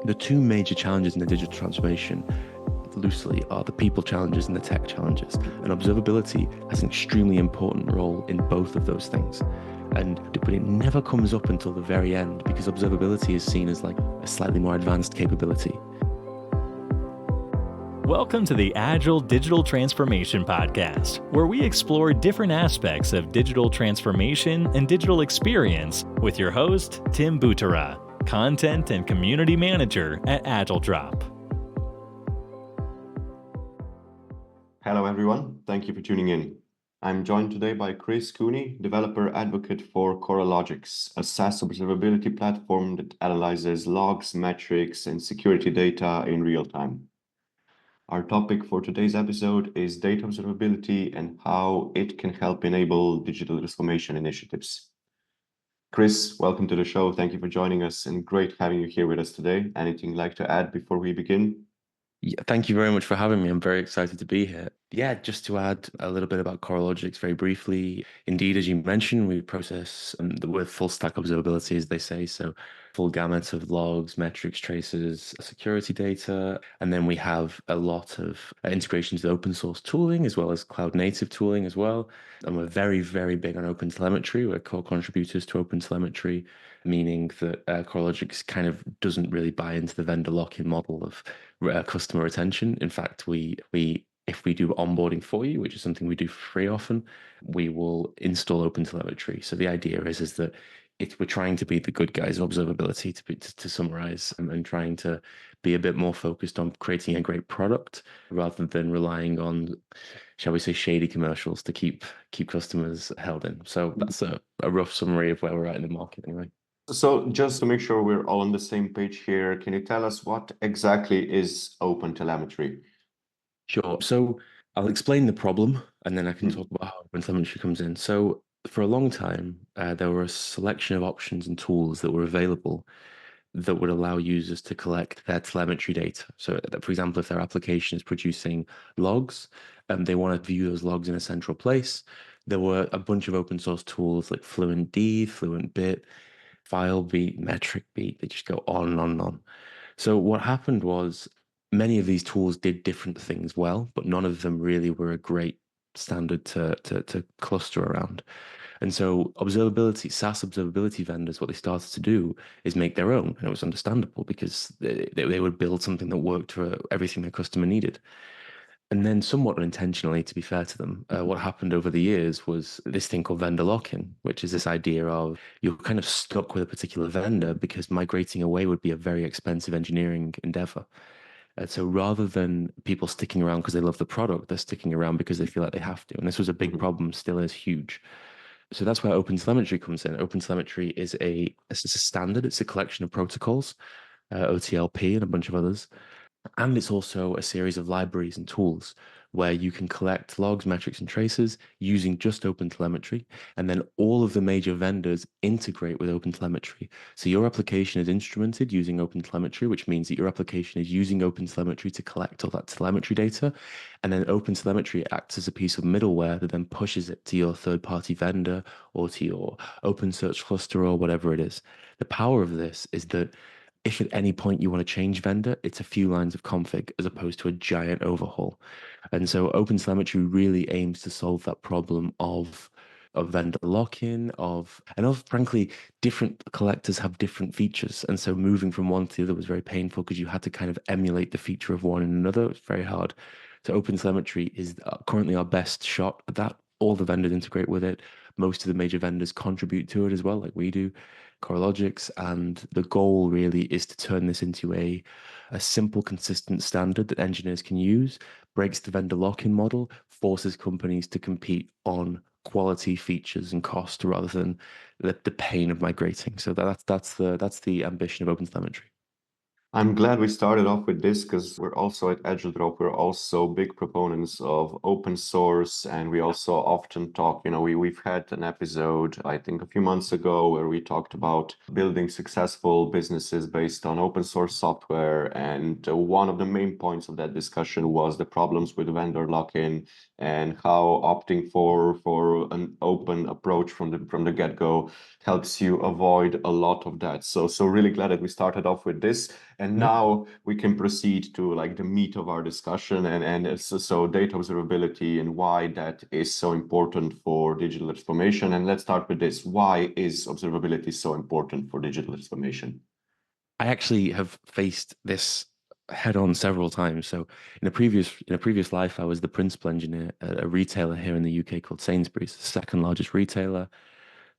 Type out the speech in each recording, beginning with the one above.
The two major challenges in the digital transformation, loosely, are the people challenges and the tech challenges. And observability has an extremely important role in both of those things. But it never comes up until the very end because observability is seen as like a slightly more advanced capability. Welcome to the Agile Digital Transformation Podcast, where we explore different aspects of digital transformation and digital experience with your host, Tim Butera, Content and Community Manager at AgileDrop. Hello, everyone. Thank you for tuning in. I'm joined today by Chris Cooney, Developer Advocate for Coralogix, a SaaS observability platform that analyzes logs, metrics, and security data in real time. Our topic for today's episode is data observability and how it can help enable digital transformation initiatives. Chris, welcome to the show. Thank you for joining us and great having you here with us today. Anything you'd like to add before we begin? Yeah, thank you very much for having me. I'm very excited to be here. Yeah, just to add a little bit about Coralogix very briefly. Indeed, as you mentioned, we process with full stack observability, as they say. So full gamut of logs, metrics, traces, security data. And then we have a lot of integrations with open source tooling, as well as cloud native tooling as well. And we're very, very big on open telemetry. We're core contributors to open telemetry, meaning that Coralogix kind of doesn't really buy into the vendor lock-in model of customer retention. In fact, we if we do onboarding for you, which is something we do for free often, we will install open telemetry. So the idea is that we're trying to be the good guys of observability, to summarize, and trying to be a bit more focused on creating a great product rather than relying on, shall we say, shady commercials to keep customers held in. So that's a rough summary of where we're at in the market anyway. So just to make sure we're all on the same page here, can you tell us what exactly is open telemetry? Sure. So I'll explain the problem and then I can talk about how open telemetry comes in. So for a long time, there were a selection of options and tools that were available that would allow users to collect their telemetry data. So, for example, if their application is producing logs and they want to view those logs in a central place, there were a bunch of open source tools like FluentD, FluentBit, FileBeat, MetricBeat. They just go on and on and on. So what happened was many of these tools did different things well, but none of them really were a great standard to cluster around. And so SaaS observability vendors, what they started to do is make their own. And it was understandable because they would build something that worked for everything their customer needed. And then somewhat unintentionally, to be fair to them, what happened over the years was this thing called vendor lock-in, which is this idea of you're kind of stuck with a particular vendor because migrating away would be a very expensive engineering endeavor. So rather than people sticking around because they love the product, they're sticking around because they feel like they have to. And this was a big problem, still is huge. So that's where OpenTelemetry comes in. OpenTelemetry is it's a standard. It's a collection of protocols, OTLP and a bunch of others. And it's also a series of libraries and tools where you can collect logs, metrics, and traces using just OpenTelemetry. And then all of the major vendors integrate with OpenTelemetry. So your application is instrumented using OpenTelemetry, which means that your application is using OpenTelemetry to collect all that telemetry data. And then OpenTelemetry acts as a piece of middleware that then pushes it to your third-party vendor or to your OpenSearch cluster or whatever it is. The power of this is that if at any point you want to change vendor, it's a few lines of config as opposed to a giant overhaul. And so OpenTelemetry really aims to solve that problem of vendor lock-in, frankly, different collectors have different features. And so moving from one to the other was very painful because you had to kind of emulate the feature of one and another. It's very hard. So OpenTelemetry is currently our best shot at that. All the vendors integrate with it. Most of the major vendors contribute to it as well, like we do. Coralogix, and the goal really is to turn this into a simple, consistent standard that engineers can use, breaks the vendor lock-in model, forces companies to compete on quality, features, and cost rather than the pain of migrating. So that's the ambition of OpenTelemetry. I'm glad we started off with this because we're also at AgileDrop. We're also big proponents of open source, and we also often talk, we've had an episode, I think a few months ago, where we talked about building successful businesses based on open source software. And one of the main points of that discussion was the problems with vendor lock-in and how opting for an open approach from the get-go helps you avoid a lot of that. So really glad that we started off with this. And No, now we can proceed to like the meat of our discussion, and so data observability and why that is so important for digital transformation. And let's start with this. Why is observability so important for digital transformation? I actually have faced this head on several times. So in a previous life, I was the principal engineer at a retailer here in the UK called Sainsbury's, the second largest retailer,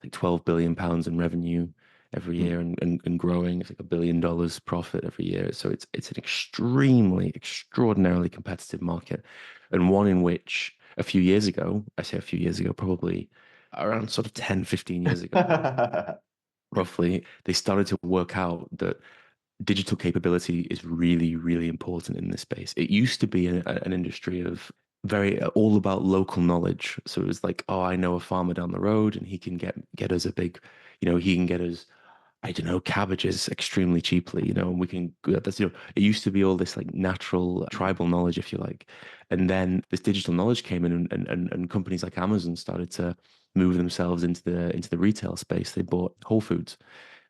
like £12 billion in revenue every year and growing. It's like $1 billion profit every year. So it's an extraordinarily competitive market, and one in which a few years ago, I say a few years ago, probably around sort of 10, 15 years ago, roughly, they started to work out that digital capability is really, really important in this space. It used to be an industry of very all about local knowledge. So it was like, oh, I know a farmer down the road, and he can get us a big, he can get us, I don't know, cabbages extremely cheaply, and we can. That's it used to be all this like natural tribal knowledge, if you like, and then this digital knowledge came in, and companies like Amazon started to move themselves into the retail space. They bought Whole Foods,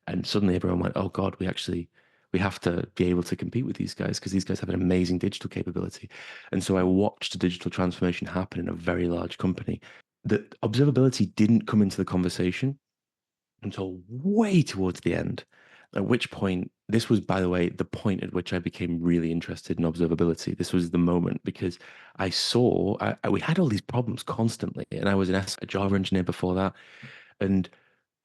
and suddenly everyone went, oh God, we have to be able to compete with these guys because these guys have an amazing digital capability. And so I watched a digital transformation happen in a very large company. That observability didn't come into the conversation until way towards the end. At which point, this was, by the way, the point at which I became really interested in observability. This was the moment because I saw we had all these problems constantly, and I was a Java engineer before that, and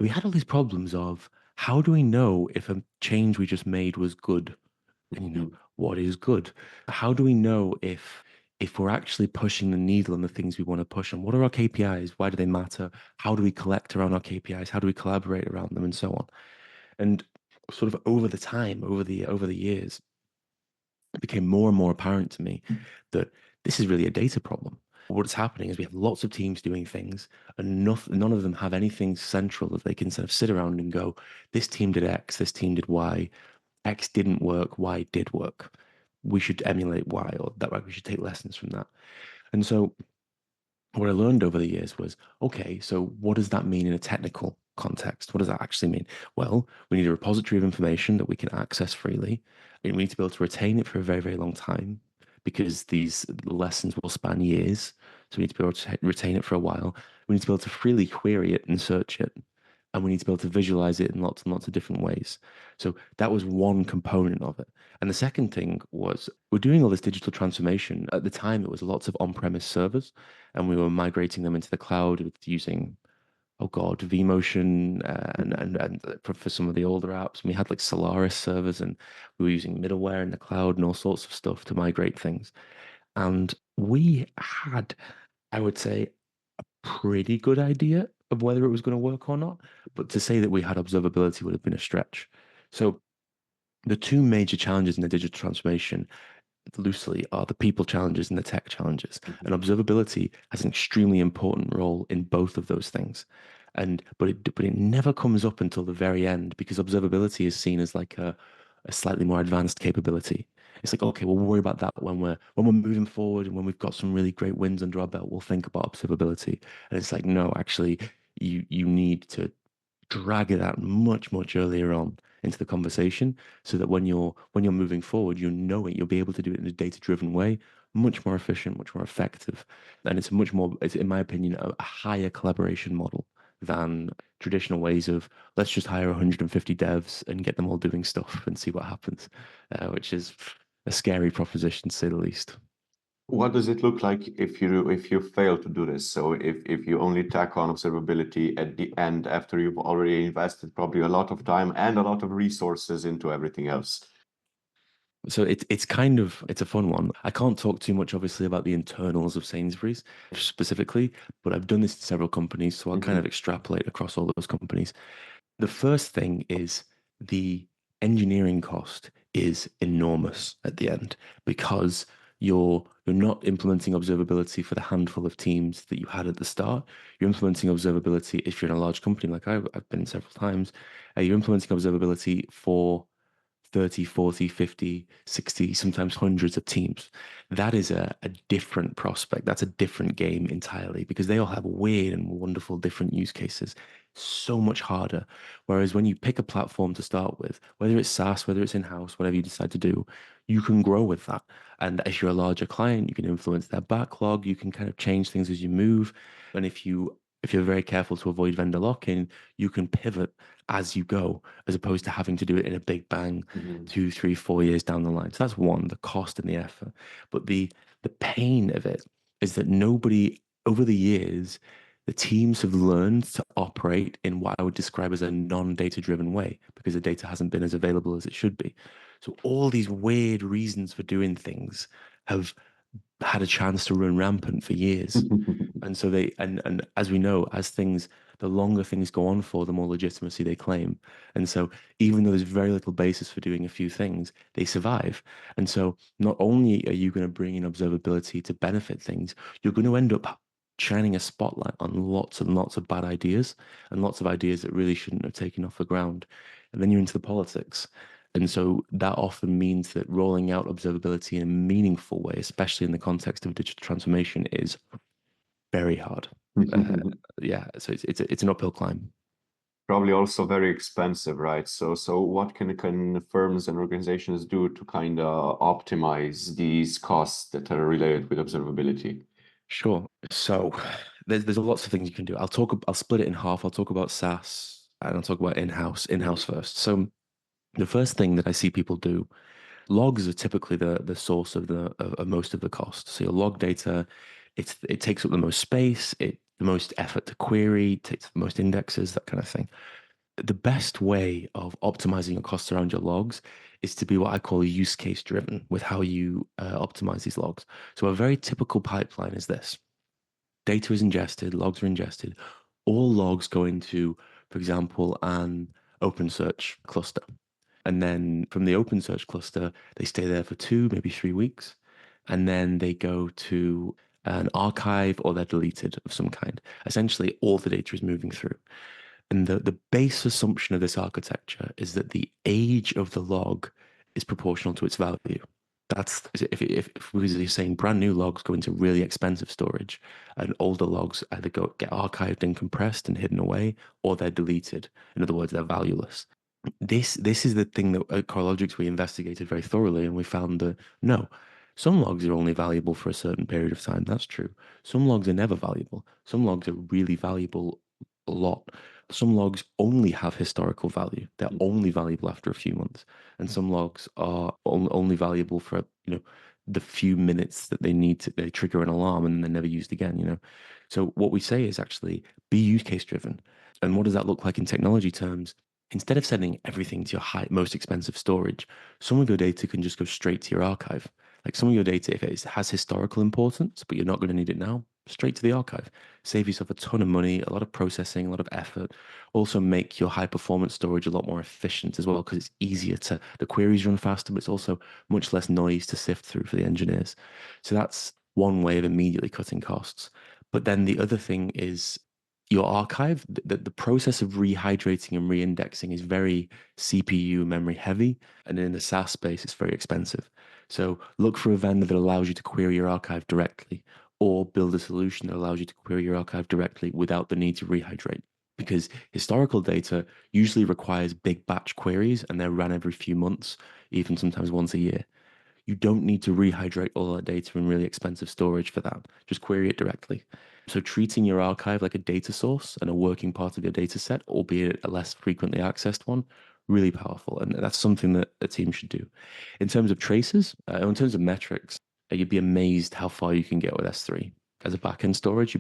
we had all these problems of how do we know if a change we just made was good? And what is good? How do we know if we're actually pushing the needle on the things we want to push on? What are our KPIs? Why do they matter? How do we collect around our KPIs? How do we collaborate around them and so on? And sort of over the time, over the years, it became more and more apparent to me that this is really a data problem. What's happening is we have lots of teams doing things, and none of them have anything central that they can sort of sit around and go, this team did X, this team did Y, X didn't work, Y did work. We should emulate Y, or that way we should take lessons from that. And so what I learned over the years was, okay, so what does that mean in a technical context? What does that actually mean? Well, we need a repository of information that we can access freely, and we need to be able to retain it for a very, very long time because these lessons will span years. So we need to be able to retain it for a while. We need to be able to freely query it and search it. And we need to be able to visualize it in lots and lots of different ways. So that was one component of it. And the second thing was we're doing all this digital transformation. At the time, it was lots of on-premise servers, and we were migrating them into the cloud with using, oh God, vMotion and for some of the older apps. And we had like Solaris servers, and we were using middleware in the cloud and all sorts of stuff to migrate things. And we had, I would say, pretty good idea of whether it was going to work or not. But to say that we had observability would have been a stretch. So the two major challenges in the digital transformation loosely are the people challenges and the tech challenges. And observability has an extremely important role in both of those things. And but it never comes up until the very end because observability is seen as like a slightly more advanced capability. It's like, okay, we'll worry about that when we're moving forward and when we've got some really great wins under our belt, we'll think about observability. And it's like, no, actually, you need to drag it out much, much earlier on into the conversation so that when you're moving forward, you know it, you'll be able to do it in a data-driven way, much more efficient, much more effective. And it's it's, in my opinion, a higher collaboration model than traditional ways of let's just hire 150 devs and get them all doing stuff and see what happens, which is a scary proposition to say the least. What does it look like if you fail to do this? So if you only tack on observability at the end after you've already invested probably a lot of time and a lot of resources into everything else. So it's a fun one. I can't talk too much obviously about the internals of Sainsbury's specifically, but I've done this in several companies, so I'll kind of extrapolate across all those companies. The first thing is the engineering cost is enormous at the end because you're not implementing observability for the handful of teams that you had at the start. You're implementing observability if you're in a large company like I've been in several times. You're implementing observability for 30, 40, 50, 60, sometimes hundreds of teams. That is a different prospect. That's a different game entirely because they all have weird and wonderful different use cases. So much harder. Whereas when you pick a platform to start with, whether it's SaaS, whether it's in-house, whatever you decide to do, you can grow with that. And if you're a larger client, you can influence their backlog. You can kind of change things as you move. And if you're very careful to avoid vendor lock-in, you can pivot as you go, as opposed to having to do it in a big bang Mhm. 2, 3, 4 years down the line. So that's one, the cost and the effort. But the pain of it is that nobody over the years, the teams have learned to operate in what I would describe as a non-data driven way because the data hasn't been as available as it should be. So all these weird reasons for doing things have had a chance to run rampant for years. And so and as we know, the longer things go on for, the more legitimacy they claim. And so even though there's very little basis for doing a few things, they survive. And so not only are you going to bring in observability to benefit things, you're going to end up shining a spotlight on lots and lots of bad ideas and lots of ideas that really shouldn't have taken off the ground. And then you're into the politics. And so that often means that rolling out observability in a meaningful way, especially in the context of digital transformation, is very hard. Uh, yeah, so it's an uphill climb. Probably also very expensive, right? So what can firms and organizations do to kind of optimize these costs that are related with observability? Sure. So there's lots of things you can do. I'll split it in half. I'll talk about SaaS and I'll talk about in-house. In-house first. So the first thing that I see people do, logs are typically the source of most of the cost. So your log data, it takes up the most space, the most effort to query, takes the most indexes, that kind of thing. The best way of optimizing your costs around your logs is to be what I call use case driven with how you optimize these logs. So a very typical pipeline is this. Data is ingested, logs are ingested. All logs go into, for example, an OpenSearch cluster. And then from the OpenSearch cluster, they stay there for 2, maybe 3 weeks. And then they go to an archive or they're deleted of some kind. Essentially, all the data is moving through. And the base assumption of this architecture is that the age of the log is proportional to its value. That's if we were saying brand new logs go into really expensive storage, and older logs either get archived and compressed and hidden away, or they're deleted. In other words, they're valueless. This is the thing that at Coralogix we investigated very thoroughly, and we found that no, some logs are only valuable for a certain period of time. That's true. Some logs are never valuable. Some logs are really valuable a lot. Some logs only have historical value. They're only valuable after a few months, and some logs are only valuable for the few minutes that they trigger an alarm and they're never used again. So what we say is actually be use case driven. And what does that look like in technology terms? Instead of sending everything to your most expensive storage, some of your data can just go straight to your archive. Like some of your data, if it has historical importance, but you're not going to need it now, straight to the archive. Save yourself a ton of money, a lot of processing, a lot of effort. Also make your high performance storage a lot more efficient as well, because it's easier the queries run faster, but it's also much less noise to sift through for the engineers. So that's one way of immediately cutting costs. But then the other thing is your archive, the process of rehydrating and reindexing is very CPU memory heavy. And in the SaaS space, it's very expensive. So look for a vendor that allows you to query your archive directly, or build a solution that allows you to query your archive directly without the need to rehydrate. Because historical data usually requires big batch queries and they're run every few months, even sometimes once a year. You don't need to rehydrate all that data in really expensive storage for that. Just query it directly. So treating your archive like a data source and a working part of your data set, albeit a less frequently accessed one, really powerful. And that's something that a team should do. In terms of traces, in terms of metrics, you'd be amazed how far you can get with S3. As a backend storage,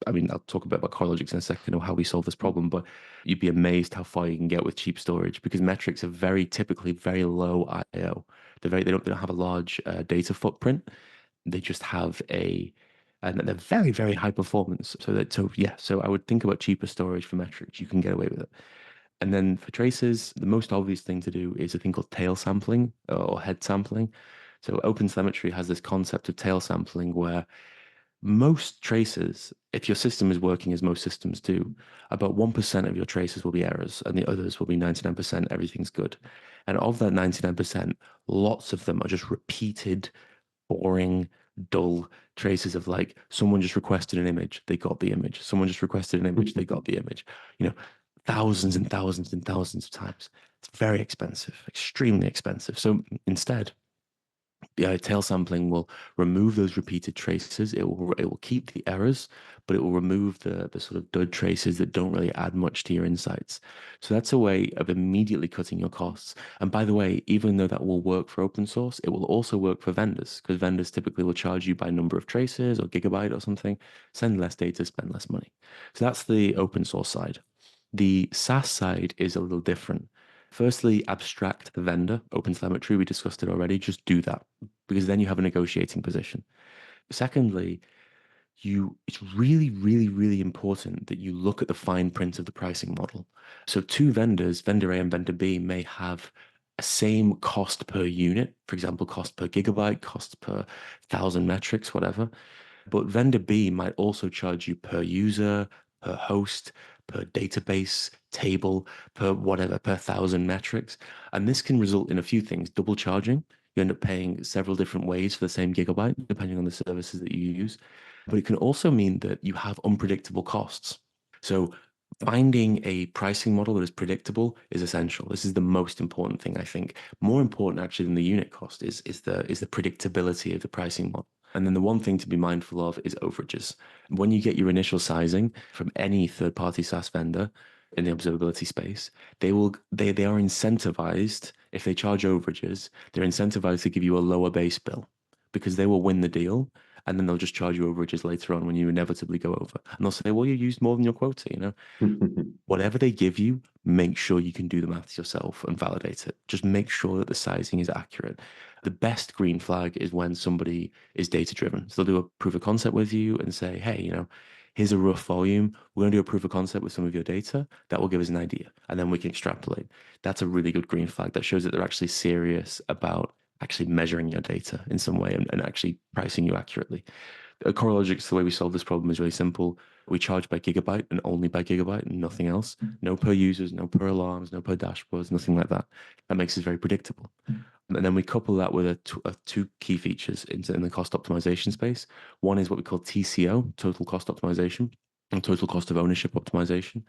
I mean, I'll talk a bit about Coralogix in a second or how we solve this problem, but you'd be amazed how far you can get with cheap storage because metrics are very typically very low I/O. They don't have a large data footprint. They just have and they're very, very high performance. So I would think about cheaper storage for metrics. You can get away with it. And then for traces, the most obvious thing to do is a thing called tail sampling or head sampling. So OpenTelemetry has this concept of tail sampling where most traces, if your system is working as most systems do, about 1% of your traces will be errors and the others will be 99% everything's good. And of that 99%, lots of them are just repeated, boring, dull traces of like someone just requested an image, they got the image. Someone just requested an image, they got the image. You know, thousands and thousands and thousands of times. It's very expensive, extremely expensive. So instead, tail sampling will remove those repeated traces. It will keep the errors, but it will remove the sort of dud traces that don't really add much to your insights. So that's a way of immediately cutting your costs. And by the way, even though that will work for open source, it will also work for vendors because vendors typically will charge you by number of traces or gigabyte or something. Send less data, spend less money. So that's the open source side. The SaaS side is a little different. Firstly, abstract the vendor, OpenTelemetry, we discussed it already. Just do that because then you have a negotiating position. Secondly, it's really, really, really important that you look at the fine print of the pricing model. So two vendors, vendor A and vendor B, may have a same cost per unit, for example, cost per gigabyte, cost per thousand metrics, whatever. But vendor B might also charge you per user, per host, per database, table, per whatever, per thousand metrics. And this can result in a few things: double charging. You end up paying several different ways for the same gigabyte, depending on the services that you use. But it can also mean that you have unpredictable costs. So finding a pricing model that is predictable is essential. This is the most important thing, I think. More important actually than the unit cost is the predictability of the pricing model. And then the one thing to be mindful of is overages. When you get your initial sizing from any third-party SaaS vendor in the observability space, they are incentivized, if they charge overages, they're incentivized to give you a lower base bill because they will win the deal and then they'll just charge you overages later on when you inevitably go over. And they'll say, well, you used more than your quota, Whatever they give you, make sure you can do the maths yourself and validate it. Just make sure that the sizing is accurate. The best green flag is when somebody is data driven. So they'll do a proof of concept with you and say, hey, here's a rough volume. We're going to do a proof of concept with some of your data. That will give us an idea. And then we can extrapolate. That's a really good green flag. That shows that they're actually serious about actually measuring your data in some way and actually pricing you accurately. At Coralogix, the way we solve this problem is really simple. We charge by gigabyte and only by gigabyte and nothing else. No per users, no per alarms, no per dashboards, nothing like that. That makes it very predictable. And then we couple that with two key features in the cost optimization space. One is what we call TCO, total cost optimization, and total cost of ownership optimization,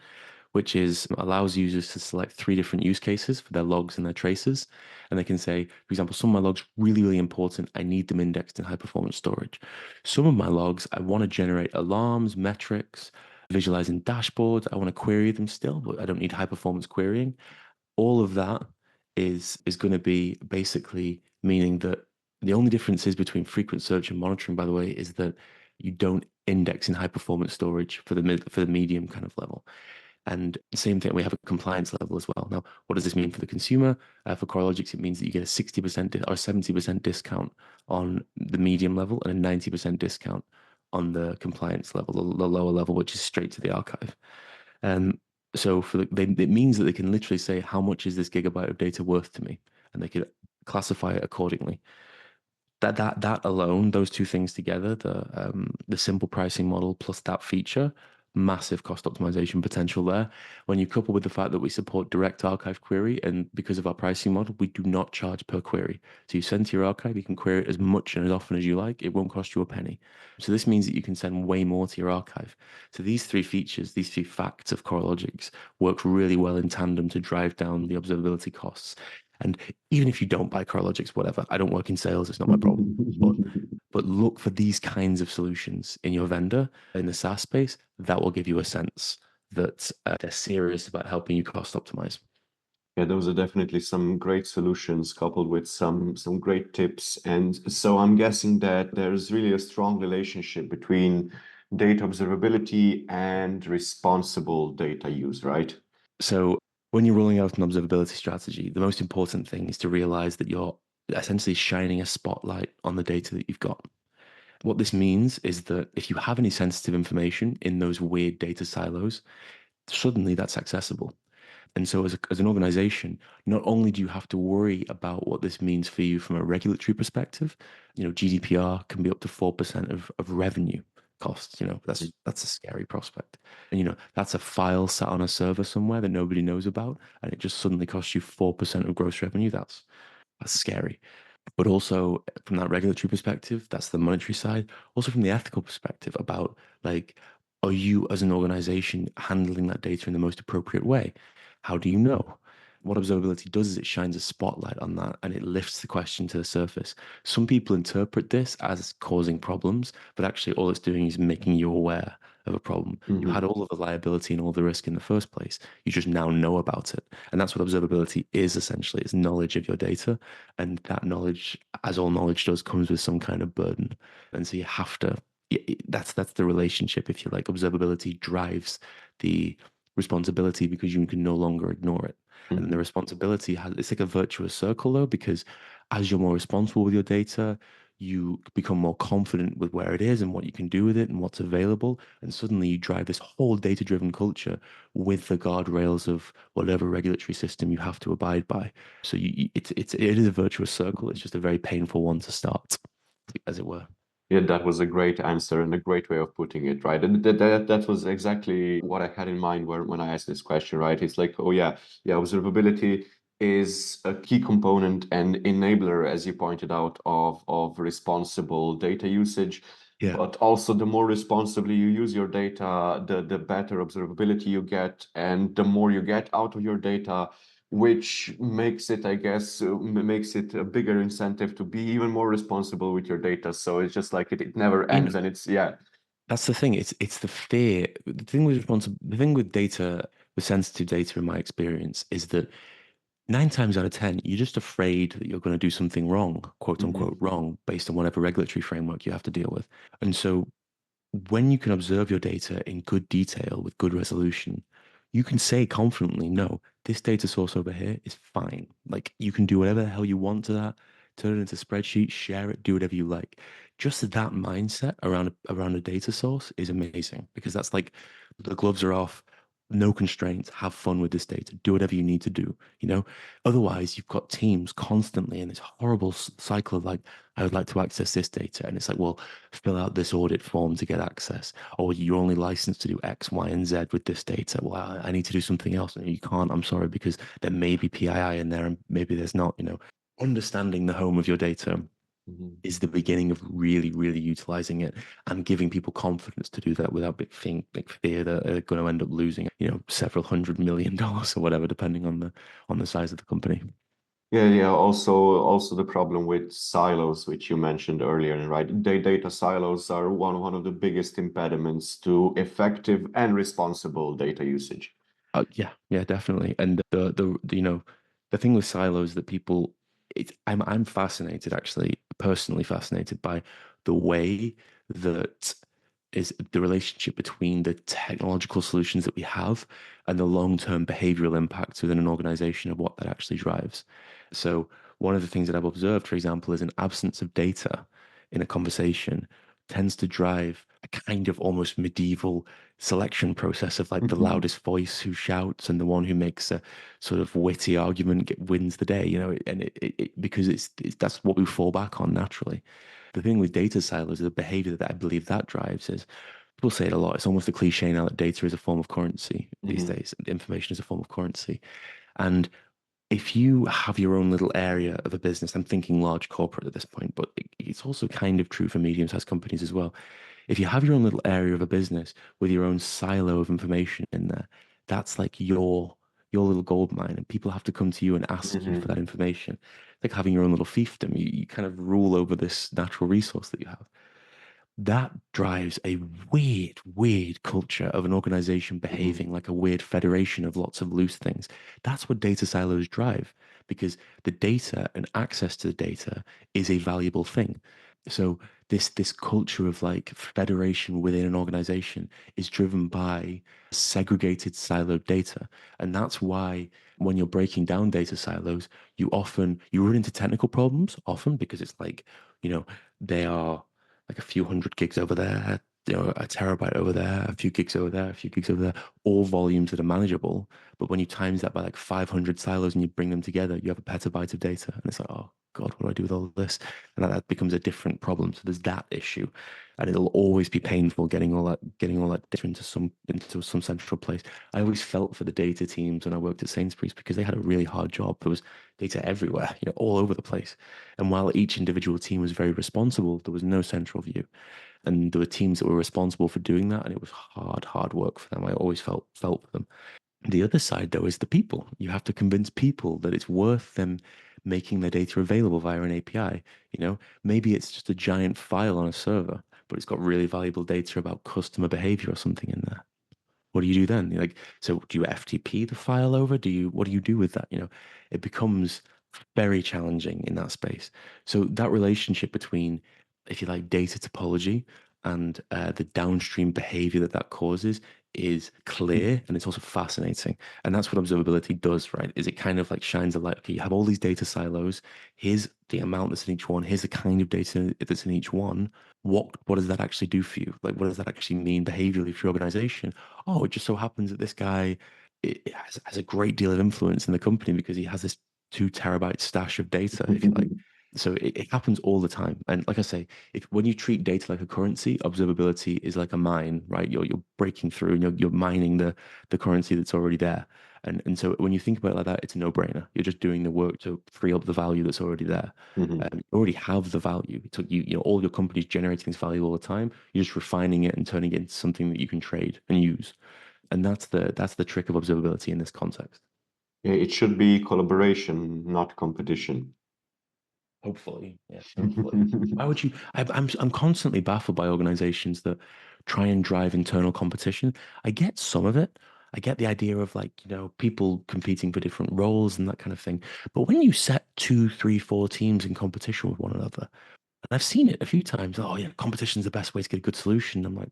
which allows users to select three different use cases for their logs and their traces. And they can say, for example, some of my logs really, really important. I need them indexed in high performance storage. Some of my logs, I want to generate alarms, metrics, visualizing dashboards. I want to query them still, but I don't need high performance querying. All of that is going to be basically meaning that the only differences between frequent search and monitoring, by the way, is that you don't index in high performance storage for the medium kind of level. And same thing, we have a compliance level as well. Now, what does this mean for the consumer? For Coralogix, it means that you get a 60% or 70% discount on the medium level and a 90% discount on the compliance level, the lower level, which is straight to the archive. So it means that they can literally say, how much is this gigabyte of data worth to me? And they could classify it accordingly. That alone, those two things together, the simple pricing model plus that feature, massive cost optimization potential there. When you couple with the fact that we support direct archive query, and because of our pricing model, we do not charge per query. So you send to your archive, you can query it as much and as often as you like. It won't cost you a penny. So this means that you can send way more to your archive. So these three features, these three facts of Coralogix work really well in tandem to drive down the observability costs. And even if you don't buy Coralogix, whatever, I don't work in sales, it's not my problem. But look for these kinds of solutions in your vendor in the SaaS space. That will give you a sense that they're serious about helping you cost optimize. Yeah, those are definitely some great solutions coupled with some great tips. And so I'm guessing that there's really a strong relationship between data observability and responsible data use, right? So when you're rolling out an observability strategy, the most important thing is to realize that you're essentially shining a spotlight on the data that you've got. What this means is that if you have any sensitive information in those weird data silos, suddenly that's accessible. And so as an organization, not only do you have to worry about what this means for you from a regulatory perspective, GDPR can be up to 4% of revenue costs. That's a scary prospect. And that's a file sat on a server somewhere that nobody knows about, and it just suddenly costs you 4% of gross revenue. That's scary. But also from that regulatory perspective, that's the monetary side. Also from the ethical perspective about like, are you as an organization handling that data in the most appropriate way? How do you know? What observability does is it shines a spotlight on that and it lifts the question to the surface. Some people interpret this as causing problems, but actually all it's doing is making you aware of a problem. You Mm-hmm. had all of the liability and all the risk in the first place. You just now know about it. And that's what observability is essentially. It's knowledge of your data. And that knowledge, as all knowledge does, comes with some kind of burden. And so you have to, that's the relationship, if you like. Observability drives the responsibility because you can no longer ignore it. And then the Mm-hmm. responsibility it's like a virtuous circle though, because as you're more responsible with your data, you become more confident with where it is and what you can do with it and what's available. And suddenly you drive this whole data-driven culture with the guardrails of whatever regulatory system you have to abide by. So it is a virtuous circle. It's just a very painful one to start, as it were. Yeah, that was a great answer and a great way of putting it, right? And that was exactly what I had in mind when I asked this question, right? It's like, oh yeah, observability is a key component and enabler, as you pointed out, of responsible data usage. Yeah. But also, the more responsibly you use your data, the better observability you get, and the more you get out of your data, which makes it, I guess, makes it a bigger incentive to be even more responsible with your data. So it's just like it never You know, ends, and it's yeah. that's the thing. It's the fear. The thing with data, with sensitive data, in my experience, is that 9 times out of 10, you're just afraid that you're going to do something wrong, quote unquote, Mm-hmm. wrong, based on whatever regulatory framework you have to deal with. And so when you can observe your data in good detail with good resolution, you can say confidently, no, this data source over here is fine. Like you can do whatever the hell you want to that, turn it into spreadsheets, share it, do whatever you like. Just that mindset around a data source is amazing because that's like the gloves are off, no constraints, have fun with this data, do whatever you need to do. Otherwise, you've got teams constantly in this horrible cycle of like, I would like to access this data. And it's like, well, fill out this audit form to get access. Or you're only licensed to do X, Y, and Z with this data. Well, I need to do something else. And you can't, I'm sorry, because there may be PII in there and maybe there's not. Understanding the home of your data Mm-hmm. is the beginning of really, really utilizing it and giving people confidence to do that without big fear that they're going to end up losing, several $100 million or whatever, depending on the size of the company. Yeah. Also the problem with silos, which you mentioned earlier, right? Data silos are one of the biggest impediments to effective and responsible data usage. Yeah, definitely. And the thing with silos that I'm fascinated, actually, personally fascinated by the way that is the relationship between the technological solutions that we have and the long-term behavioral impacts within an organization of what that actually drives. So one of the things that I've observed, for example, is an absence of data in a conversation tends to drive a kind of almost medieval selection process of like the Mm-hmm. loudest voice who shouts and the one who makes a sort of witty argument wins the day, and because that's what we fall back on naturally. The thing with data silos, the behavior that I believe that drives is people say it a lot. It's almost a cliche now that data is a form of currency these Mm-hmm. days. Information is a form of currency. And if you have your own little area of a business, I'm thinking large corporate at this point, but it's also kind of true for medium-sized companies as well. If you have your own little area of a business with your own silo of information in there, that's like your little gold mine, and people have to come to you and ask you for Mm-hmm. that information. It's like having your own little fiefdom. You kind of rule over this natural resource that you have. That drives a weird culture of an organization Mm-hmm. behaving like a weird federation of lots of loose things. That's what data silos drive because the data and access to the data is a valuable thing. So this culture of like federation within an organization is driven by segregated siloed data. And that's why when you're breaking down data silos, you run into technical problems often because it's like, they are like a few hundred gigs over there, a terabyte over there, a few gigs over there, a few gigs over there, all volumes that are manageable. But when you times that by like 500 silos and you bring them together, you have a petabyte of data. And it's like, oh God, what do with all this? And that becomes a different problem. So there's that issue, and it'll always be painful getting all that data into some central place. I always felt for the data teams when I worked at Sainsbury's because they had a really hard job. There was data everywhere, all over the place. And while each individual team was very responsible, there was no central view. And there were teams that were responsible for doing that, and it was hard work for them. I always felt for them. The other side, though, is the people. You have to convince people that it's worth them making their data available via an API. Maybe it's just a giant file on a server, but it's got really valuable data about customer behavior or something in there. What do you do then? So do you FTP the file over? What do you do with that? It becomes very challenging in that space. So that relationship between, if you like, data topology and the downstream behavior that causes is clear, and it's also fascinating. And that's what observability does, right? Is it kind of like shines a light. Okay, you have all these data silos. Here's the amount that's in each one. Here's the kind of data that's in each one. What does that actually do for you? Like, what does that actually mean behaviorally for your organization? Oh, it just so happens that this guy it has a great deal of influence in the company because he has this 2 terabyte stash of data, if you like. So it happens all the time. And like I say, if when you treat data like a currency, observability is like a mine, right? You're breaking through and you're mining the currency that's already there. And so when you think about it like that, it's a no-brainer. You're just doing the work to free up the value that's already there. You already have the value. So all your companies generating this value all the time. You're just refining it and turning it into something that you can trade and use. And that's the trick of observability in this context. Yeah, it should be collaboration, not competition. Hopefully, yeah, hopefully. Why would you? I'm constantly baffled by organizations that try and drive internal competition. I get some of it. I get the idea of like, people competing for different roles and that kind of thing. But when you set 2, 3, 4 teams in competition with one another, and I've seen it a few times. Oh yeah, competition's the best way to get a good solution. I'm like,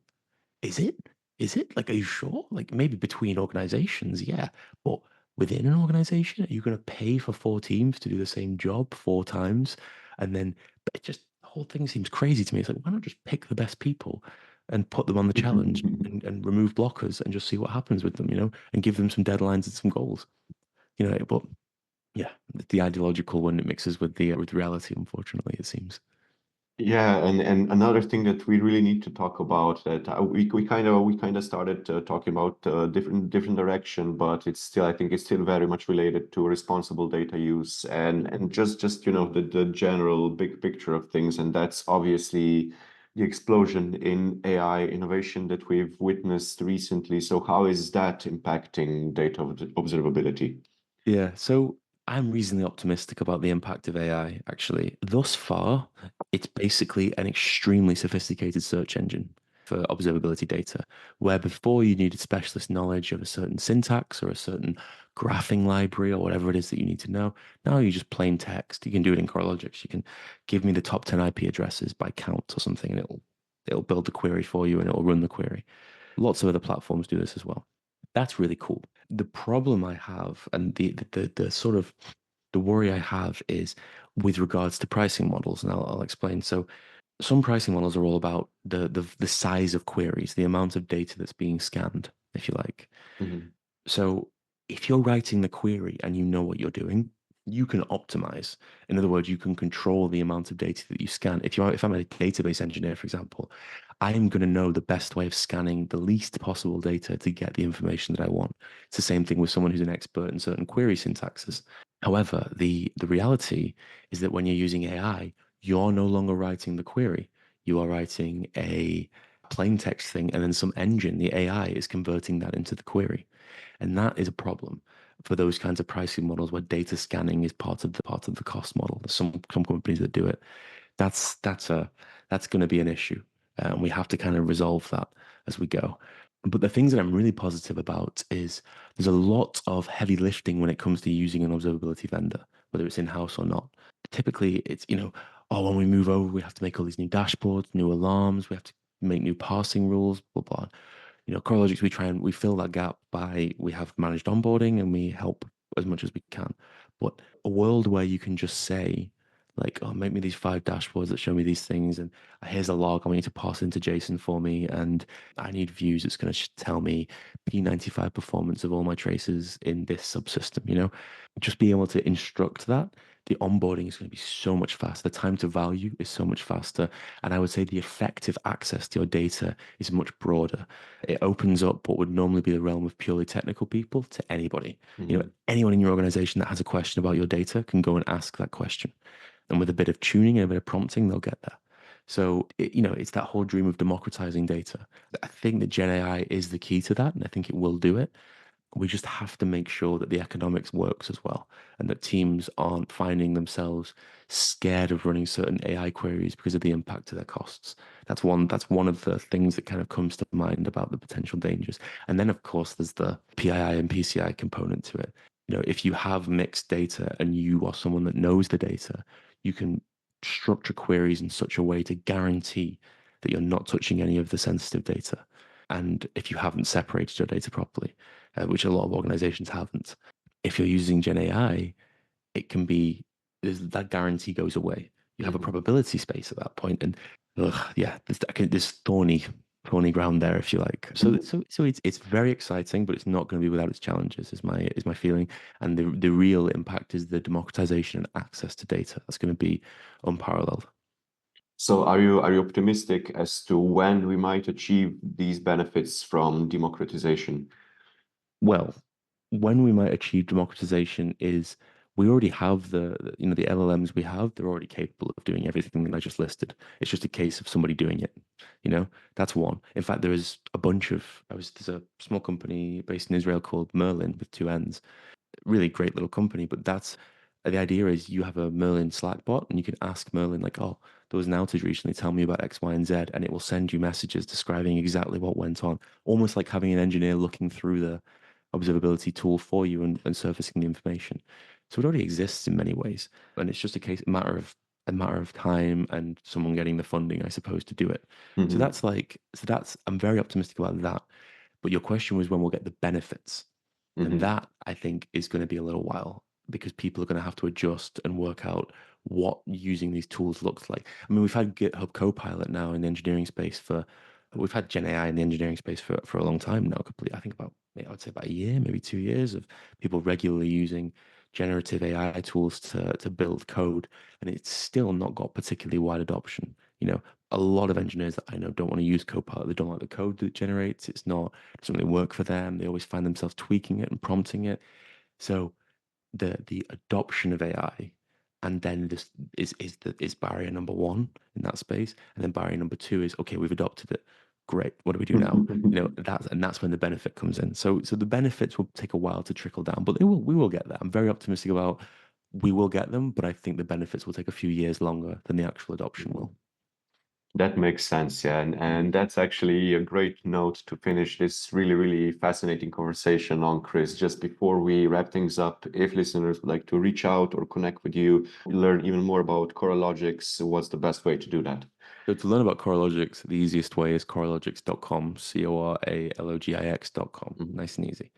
is it? Is it? Like, are you sure? Like, maybe between organizations, yeah. But within an organization, are you going to pay for 4 teams to do the same job 4 times? And then the whole thing seems crazy to me. It's like, why not just pick the best people and put them on the challenge and remove blockers and just see what happens with them, and give them some deadlines and some goals, but yeah, the ideological one, it mixes with reality, unfortunately, it seems. Yeah, and another thing that we really need to talk about that we kind of started talking about different direction, but I think it's still very much related to responsible data use and just the general big picture of things, and that's obviously the explosion in AI innovation that we've witnessed recently. So how is that impacting data observability? Yeah, so I'm reasonably optimistic about the impact of AI, actually. Thus far, it's basically an extremely sophisticated search engine for observability data, where before you needed specialist knowledge of a certain syntax or a certain graphing library or whatever it is that you need to know. Now you just plain text. You can do it in Coralogix. You can give me the top 10 IP addresses by count or something, and it'll build the query for you and it'll run the query. Lots of other platforms do this as well. That's really cool. The problem I have, and the sort of the worry I have is with regards to pricing models, and I'll explain. So some pricing models are all about the size of queries, the amount of data that's being scanned, if you like. Mhm. So if you're writing the query and you know what you're doing, you can optimize. In other words, you can control the amount of data that you scan. If I'm a database engineer, for example, I'm going to know the best way of scanning the least possible data to get the information that I want. It's the same thing with someone who's an expert in certain query syntaxes. However, the reality is that when you're using AI, you're no longer writing the query. You are writing a plain text thing, and then some engine, the AI, is converting that into the query. And that is a problem for those kinds of pricing models where data scanning is part of the cost model. There's some companies that do it. That's going to be an issue, and we have to kind of resolve that as we go. But the things that I'm really positive about is there's a lot of heavy lifting when it comes to using an observability vendor, whether it's in-house or not. Typically, it's, oh, when we move over, we have to make all these new dashboards, new alarms, we have to make new parsing rules, blah, blah. Coralogix, we fill that gap by we have managed onboarding and we help as much as we can. But a world where you can just say, like, oh, make me these 5 dashboards that show me these things, and here's a log, I want you to pass into JSON for me, and I need views that's going to tell me P95 performance of all my traces in this subsystem, just be able to instruct that the onboarding is going to be so much faster. The time to value is so much faster. And I would say the effective access to your data is much broader. It opens up what would normally be the realm of purely technical people to anybody. Anyone in your organization that has a question about your data can go and ask that question. And with a bit of tuning and a bit of prompting, they'll get there. So, it's that whole dream of democratizing data. I think that Gen AI is the key to that, and I think it will do it. We just have to make sure that the economics works as well, and that teams aren't finding themselves scared of running certain AI queries because of the impact to their costs. That's one of the things that kind of comes to mind about the potential dangers. And then, of course, there's the PII and PCI component to it. If you have mixed data and you are someone that knows the data, you can structure queries in such a way to guarantee that you're not touching any of the sensitive data. And if you haven't separated your data properly, which a lot of organizations haven't, if you're using Gen AI, it can be that guarantee goes away. You have a probability space at that point, and there's thorny ground there, if you like. So it's very exciting, but it's not going to be without its challenges, is my feeling. And the real impact is the democratization and access to data. That's going to be unparalleled. So are you optimistic as to when we might achieve these benefits from democratization? Well, when we might achieve democratization is we already have the LLMs we have, they're already capable of doing everything that I just listed. It's just a case of somebody doing it. That's one. In fact, there's a small company based in Israel called Merlin with two N's. Really great little company, but the idea is you have a Merlin Slack bot and you can ask Merlin like, oh, there was an outage recently, tell me about X, Y, and Z, and it will send you messages describing exactly what went on, almost like having an engineer looking through the observability tool for you and surfacing the information. So it already exists in many ways, and it's just a matter of time and someone getting the funding, I suppose, to do it. So that's I'm very optimistic about that. But your question was when we'll get the benefits, and that I think is going to be a little while because people are going to have to adjust and work out what using these tools looks like. I mean, we've had GitHub Copilot now in the engineering space we've had Gen AI in the engineering space for a long time now. I think I would say about a year, maybe 2 years of people regularly using generative AI tools to build code, and it's still not got particularly wide adoption. A lot of engineers that I know don't want to use Copilot. They don't like the code that it generates. It doesn't really work for them. They always find themselves tweaking it and prompting it. So the adoption of AI, and then this is barrier number one in that space, and then barrier number two is, okay, we've adopted it. Great. What do we do now? That's when the benefit comes in. So the benefits will take a while to trickle down, but we will get there. I'm very optimistic about we will get them, but I think the benefits will take a few years longer than the actual adoption will. That makes sense, yeah. And that's actually a great note to finish this really, really fascinating conversation on, Chris. Just before we wrap things up, if listeners would like to reach out or connect with you, learn even more about Coralogix, what's the best way to do that? So to learn about Coralogix, the easiest way is coralogix.com, coralogix.com. Nice and easy.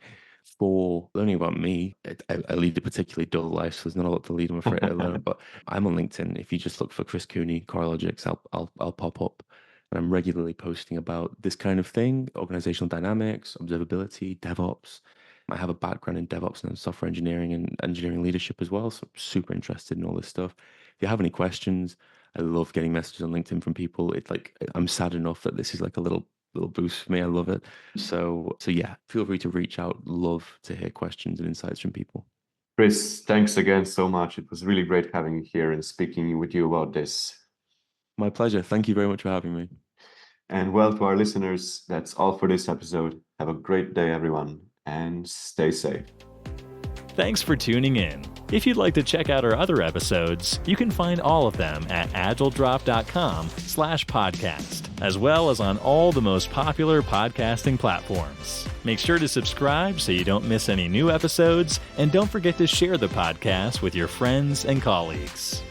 For learning about me, I lead a particularly dull life, so there's not a lot to lead, I'm afraid, to learn. But I'm on LinkedIn. If you just look for Chris Cooney, Coralogix, I'll pop up. And I'm regularly posting about this kind of thing, organizational dynamics, observability, DevOps. I have a background in DevOps and software engineering and engineering leadership as well, so I'm super interested in all this stuff. If you have any questions, I love getting messages on LinkedIn from people. It's like I'm sad enough that this is like a little boost for me. I love it. So yeah, feel free to reach out. Love to hear questions and insights from people. Chris, thanks again so much. It was really great having you here and speaking with you about this. My pleasure. Thank you very much for having me. And well, to our listeners, that's all for this episode. Have a great day, everyone, and stay safe. Thanks for tuning in. If you'd like to check out our other episodes, you can find all of them at agiledrop.com/podcast, as well as on all the most popular podcasting platforms. Make sure to subscribe so you don't miss any new episodes, and don't forget to share the podcast with your friends and colleagues.